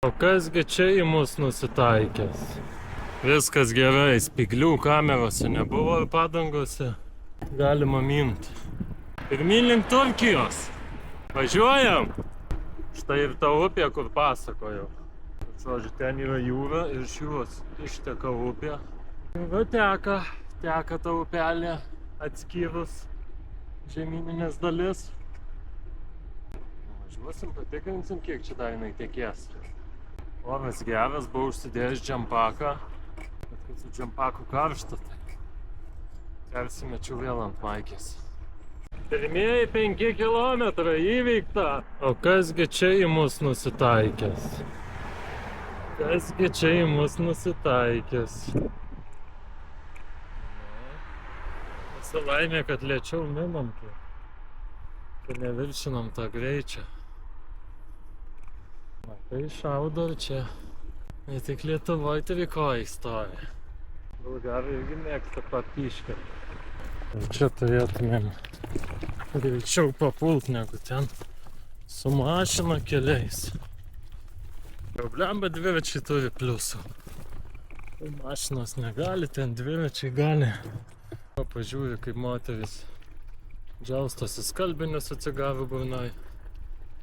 O kasgi čia į mus nusitaikęs? Viskas gerai, spyglių kamerose nebuvo ir padangose. Galima minti. Pirmyn link Turkijos. Važiuojam! Štai ir ta upė, kur pasakojau. Žodžiu, ten yra jūra ir iš jūros išteka upė. Va teka ta upelė atskyrus žemyninės dalis. Važiuosim, patikrinsim, kiek čia dar jinai tekės. Oras geras, buvau užsidėjęs džempaką, bet kad su džempaku karšta, tai persimečiau vėl ant maikės. Pirmieji 5 kilometrai įveikta. O kasgi čia į mus nusitaikęs? Kasgi čia į mus nusitaikęs? Savaime, kad lėčiau minam, kad neviršinam tą greičio. Tai šaudo ir čia. Ne tik Lietuvoj trikoje stovi. Bulgarai irgi mėgsta papyškę. Ir čia turėtumėm greičiau papult negu ten su mašina keliais. Problema, dviračiai turi pliusų. Tai mašinos negali, ten dviračiai gali. Pažiūri, kaip moteris džiaustosi skalbinius su cigarų burnoj.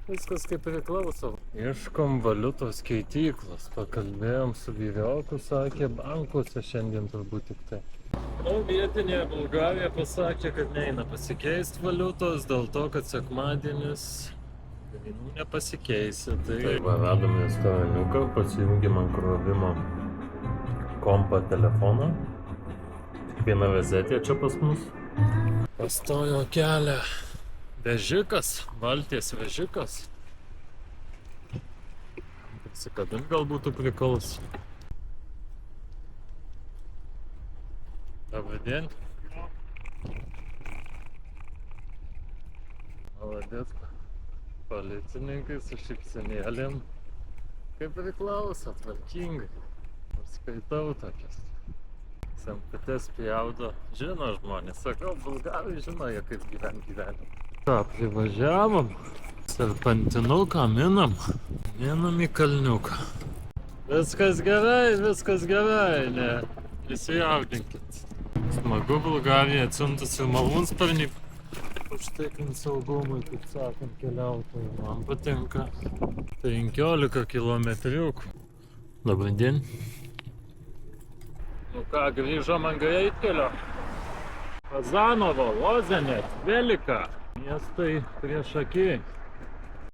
Viskas kaip priklauso. Ieškom valiutos keityklos. Pakalbėjom su vyrioku, sakė, bankuose šiandien turbūt tik tai. O vietinė Bulgarija pasakė, kad neina pasikeist valiutos dėl to, kad sekmadienis grynų nepasikeisi. Tai va, radom restoraniuką, pasijungėm ant krovimo kompą telefoną. Tik viena vezetė čia pas mus. Pastojo kelią. Vežikas, valties vežikas. Prisikabint gal būtų prikals. Labadien. Maladės. Policininkai su šypsenėlėm. Kaip priklauso, tvarkingai. Skaitau tokias. Sempate spjaudo. Žino žmonės. Sakau, bulgarai žino jie kaip gyvenimą. Ką, privažiavom, serpantinuką minam į kalniuką. Viskas gerai, ne, nesijaudinkit. Smagu Bulgarija atsiuntusi malūnsparnį, užtikrint saugumui, kaip sakant, keliautojai. Man patinka. 15 kilometriukų. Labadien. Nu ką, grįžom ant greitkelio. Kazanovo, Lozenec, Velika. Miestai prieš akį.